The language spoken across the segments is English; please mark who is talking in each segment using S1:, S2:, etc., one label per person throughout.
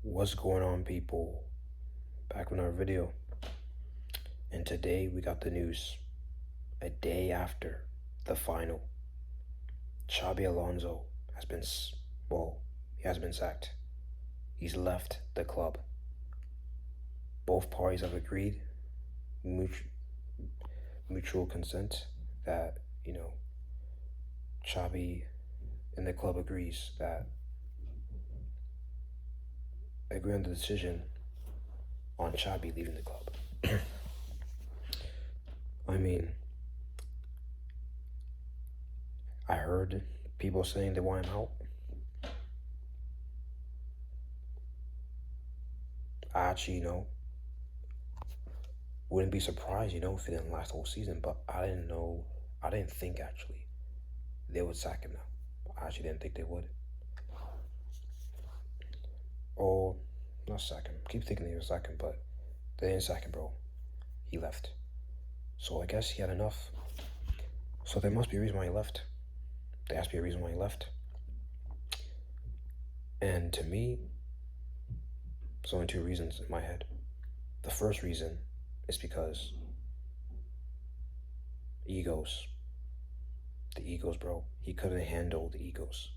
S1: What's going on, people? Back with our video. And today we got the news. A day after the final, Xabi Alonso has been, he has been sacked. He's left the club. Both parties have agreed, mutual consent, that, Xabi and the club agree on the decision on Xabi leaving the club. I mean, I heard people saying they want him out. I actually, wouldn't be surprised, if it didn't last the whole season, but I didn't think actually they would sack him now. I actually didn't think they would. Or, not sack him. Keep thinking they would sack him, but they didn't sack him, bro. He left. So I guess he had enough. So there must be a reason why he left. There has to be a reason why he left. And to me, there's only two reasons in my head. The first reason is because egos. The egos, bro. He couldn't handle the egos.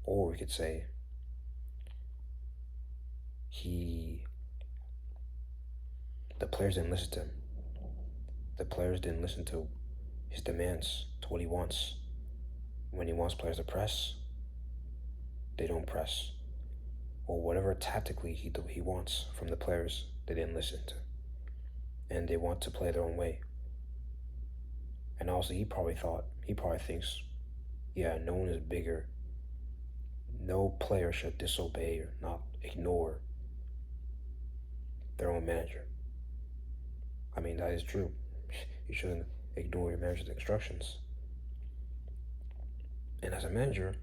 S1: Or we could say the players didn't listen to him. The players didn't listen to his demands, to what he wants. When he wants players to press, they don't press. Or whatever tactically he wants from the players, they didn't listen to. And they want to play their own way. And also he probably thinks, yeah, no one is bigger. No player should disobey or not ignore their own manager. I mean, that is true. You shouldn't ignore your manager's instructions. And as a manager,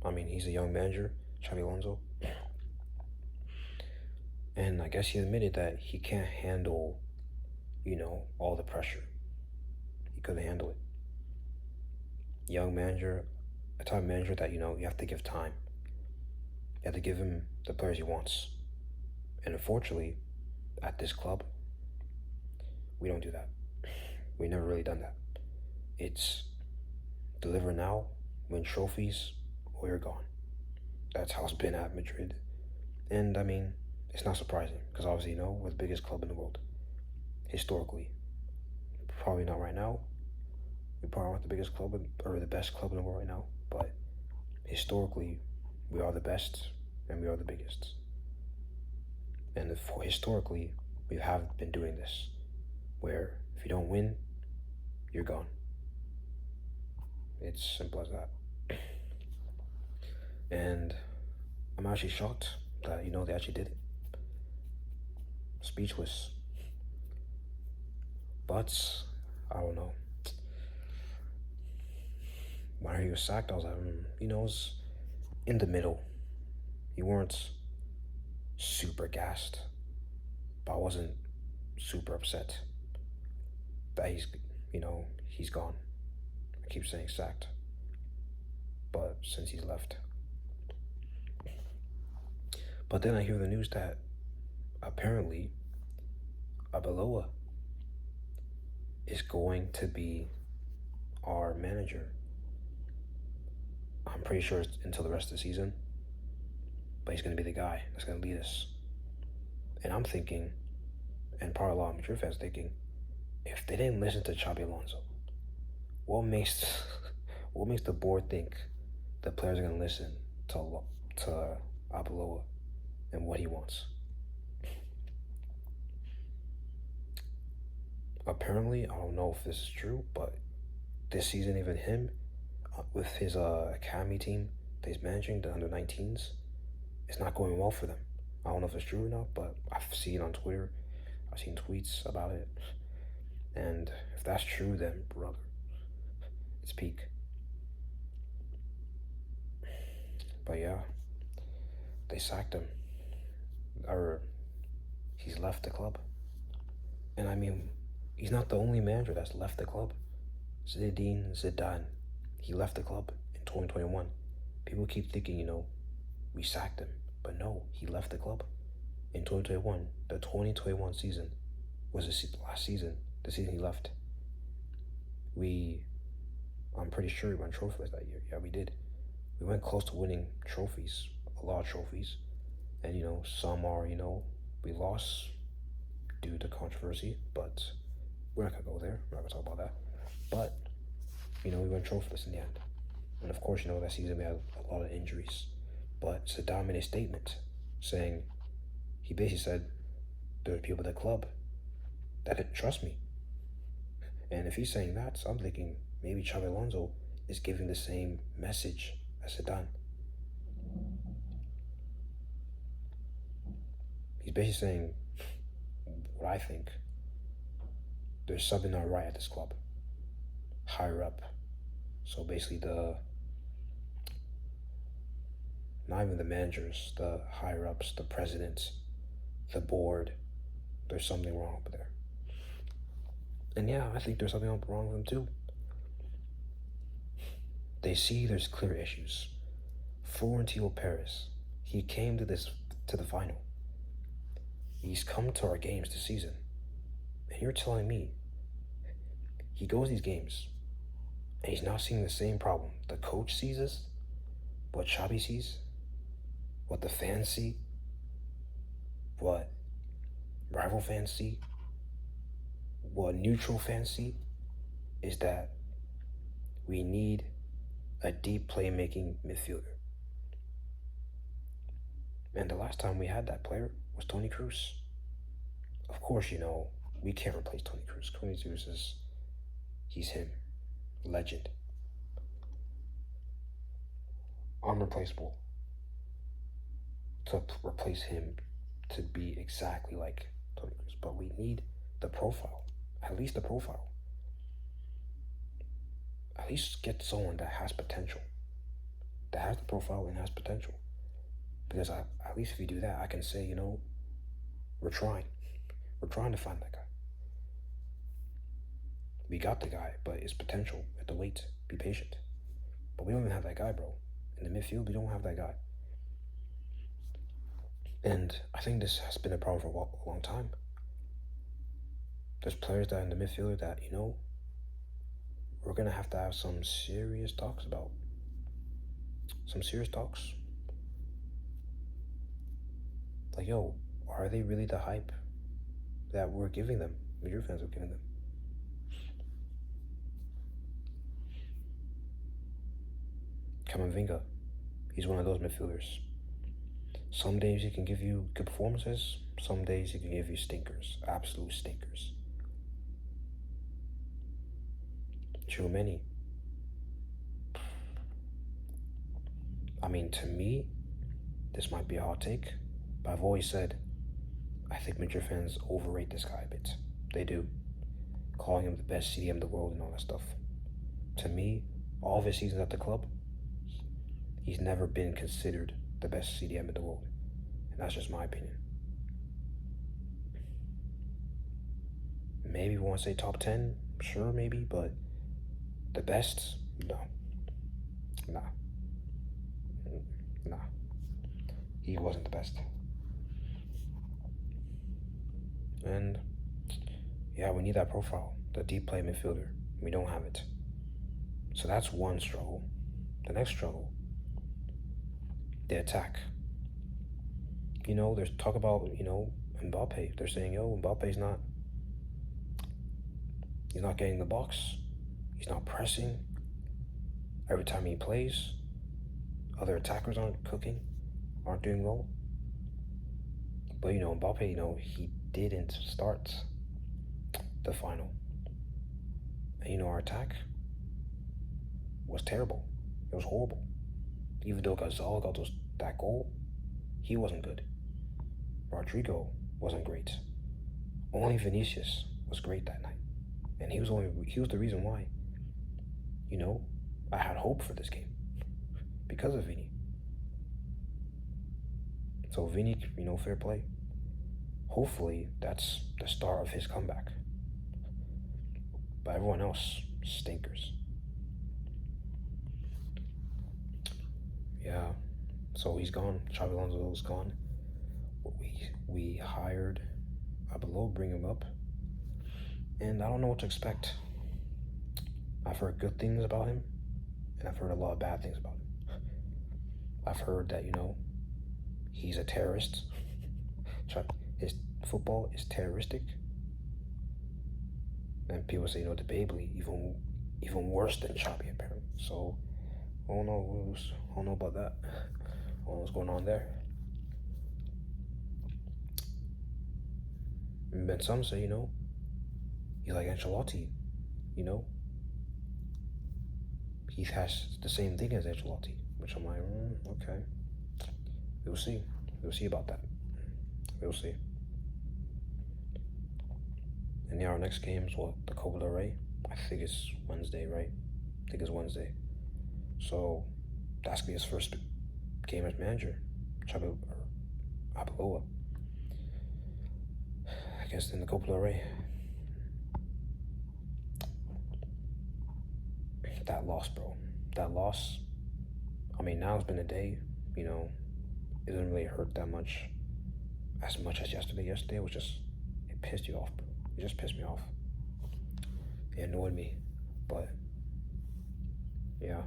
S1: I mean, he's a young manager, Xabi Alonso. And I guess he admitted that he can't handle, all the pressure. He couldn't handle it. Young manager, a type of manager that, you have to give time. You have to give him the players he wants. And unfortunately, at this club, we don't do that. We never really done that. It's deliver now, win trophies, or you're gone. That's how it's been at Madrid. And I mean, it's not surprising, because obviously, we're the biggest club in the world. Historically. Probably not right now. We probably aren't the biggest club, or the best club in the world right now. But historically, we are the best, and we are the biggest. And historically, we have been doing this, where if you don't win, you're gone. It's simple as that. And I'm actually shocked that, they actually did it. Speechless. But, I don't know. When he was sacked, I was like, it was in the middle. You weren't super gassed, but I wasn't super upset that he's gone. I keep saying sacked, but since he's left. But then I hear the news that apparently Arbeloa is going to be our manager. I'm pretty sure it's until the rest of the season, but he's going to be the guy that's going to lead us. And I'm thinking, and probably a lot of Madrid fans thinking, if they didn't listen to Xabi Alonso, what makes the board think the players are going to listen to Arbeloa and what he wants? Apparently, I don't know if this is true, but this season, even him, with his academy team that he's managing, the under-19s, it's not going well for them. I don't know if it's true or not, but I've seen on Twitter, I've seen tweets about it. And if that's true, then brother, it's peak. But yeah, they sacked him. Or he's left the club. And I mean, he's not the only manager that's left the club. Zidane, he left the club in 2021. People keep thinking, we sacked him. But no, he left the club in 2021. The 2021 season was the last season, the season he left. I'm pretty sure we won trophies that year. Yeah, we did. We went close to winning trophies, a lot of trophies. And, some are, we lost due to controversy, but we're not going to go there. We're not going to talk about that. But, we went trophyless in the end. And of course, that season we had a lot of injuries. But Saddam made a statement saying, he basically said, there were people at the club that didn't trust me. And if he's saying that, so I'm thinking maybe Xabi Alonso is giving the same message as Zidane. He's basically saying what I think. There's something not right at this club. Higher up. So basically not even the managers, the higher ups, the presidents, the board, there's something wrong up there. And yeah, I think there's something wrong with them too. They see there's clear issues. Florentino Perez, he came to the final. He's come to our games this season. And you're telling me he goes these games and he's not seeing the same problem. The coach sees this, what Xabi sees, what the fans see, what rival fans see, what neutral fans see, is that we need a deep playmaking midfielder. And the last time we had that player was Toni Kroos. Of course, we can't replace Toni Kroos. Toni Kroos he's him. Legend. Unreplaceable. To replace him to be exactly like Toni Kroos. But we need the profile. At least the profile. At least get someone that has potential. That has the profile and has potential. Because at least if you do that, I can say, we're trying. We're trying to find that guy. We got the guy, but it's potential. We have to wait. Be patient. But we don't even have that guy, bro. In the midfield, we don't have that guy. And I think this has been a problem for a long time. There's players that in the midfield that, we're going to have some serious talks about. Some serious talks. Like, yo, are they really the hype that we're giving them? Your fans are giving them. Camavinga, he's one of those midfielders. Some days he can give you good performances. Some days he can give you stinkers. Absolute stinkers. Tchouameni. I mean, to me, this might be a hot take, but I've always said, I think Madrid fans overrate this guy a bit. They do. Calling him the best CDM in the world and all that stuff. To me, all of his seasons at the club, he's never been considered the best CDM in the world. And that's just my opinion. Maybe we want to say top 10, sure, maybe, but the best, no. Nah. He wasn't the best. And yeah, we need that profile, the deep play midfielder. We don't have it. So that's one struggle. The next struggle, the attack. There's talk about, Mbappe. They're saying, Mbappe's he's not getting the box. He's not pressing. Every time he plays, other attackers aren't doing well. But, Mbappe, he didn't start the final. And, our attack was terrible. It was horrible. Even though Gonzalo got that goal, he wasn't good. Rodrigo wasn't great. Only Vinicius was great that night. And he was the reason why, I had hope for this game. Because of Vini. So Vini, fair play. Hopefully that's the start of his comeback. But everyone else, stinkers. Yeah. So he's gone. Xabi Alonso is gone. We hired below, bring him up, and I don't know what to expect. I've heard good things about him, and I've heard a lot of bad things about him. I've heard that he's a terrorist. His football is terroristic, and people say debatably even worse than Xabi apparently. So I don't know. I don't know about that. I don't know what's going on there. And some say he's like Ancelotti. He has the same thing as Ancelotti, which I'm like, okay. We'll see. We'll see about that. We'll see. And our next game is what? The Copa del Rey? I think it's Wednesday, right? I think it's Wednesday. So that's gonna be his first game as manager. Xabi Alonso. I guess in the Copa del Rey. That loss, bro. That loss. I mean, now it's been a day. It doesn't really hurt that much. As much as yesterday. Yesterday was just, it pissed you off, bro. It just pissed me off. It annoyed me. But, yeah.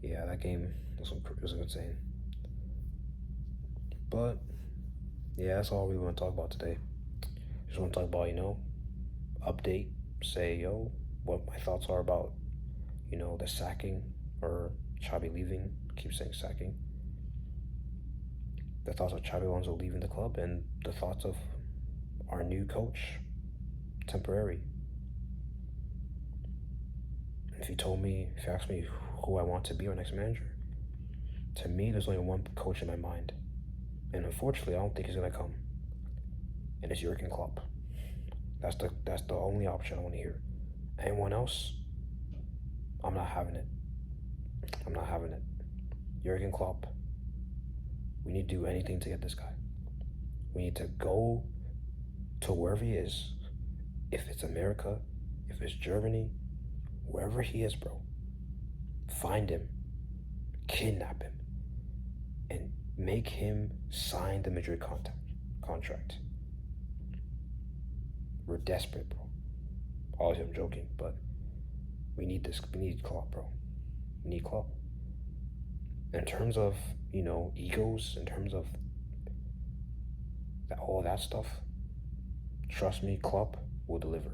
S1: Yeah, that game was insane. But, yeah, that's all we want to talk about today. Just want to talk about, update, say, what my thoughts are about, the sacking or Xabi leaving. Keep saying sacking. The thoughts of Xabi Alonso leaving the club and the thoughts of our new coach, temporary. If you asked me who I want to be our next manager, to me, there's only one coach in my mind. And unfortunately, I don't think he's going to come. And it's Jurgen Klopp. That's the only option I want to hear. Anyone else, I'm not having it. I'm not having it. Jurgen Klopp, we need to do anything to get this guy. We need to go to wherever he is. If it's America, if it's Germany, wherever he is, bro. Find him, kidnap him, and make him sign the Madrid contract. We're desperate, bro. Obviously, I'm joking, but we need this. We need Klopp, bro. We need Klopp. In terms of, egos, in terms of all that stuff, trust me, Klopp will deliver.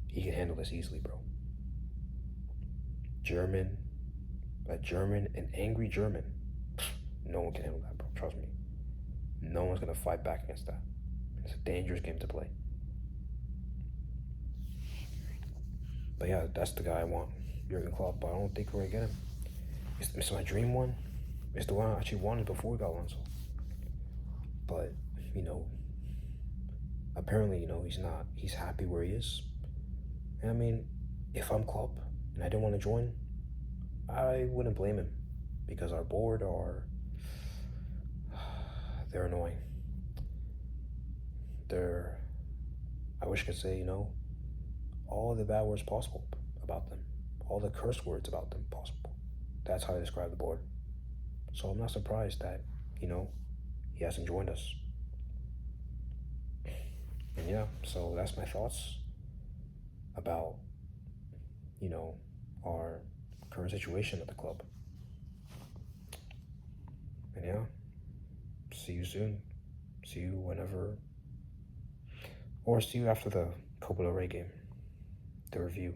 S1: He can handle this easily, bro. An angry German, no one can handle that, bro. Trust me. No one's going to fight back against that. It's a dangerous game to play. But yeah, that's the guy I want, Jurgen Klopp, but I don't think we're going to get him. It's my dream one. It's the one I actually wanted before we got Alonso. But, apparently, he's not. He's happy where he is. And I mean, if I'm Klopp and I didn't want to join, I wouldn't blame him. Because our board they're annoying. I wish I could say, all the bad words possible about them. All the curse words about them possible. That's how I describe the board. So I'm not surprised that, he hasn't joined us. And yeah, so that's my thoughts about, our current situation at the club. And yeah, see you soon. See you whenever, or see you after the Copa del Rey game, the review.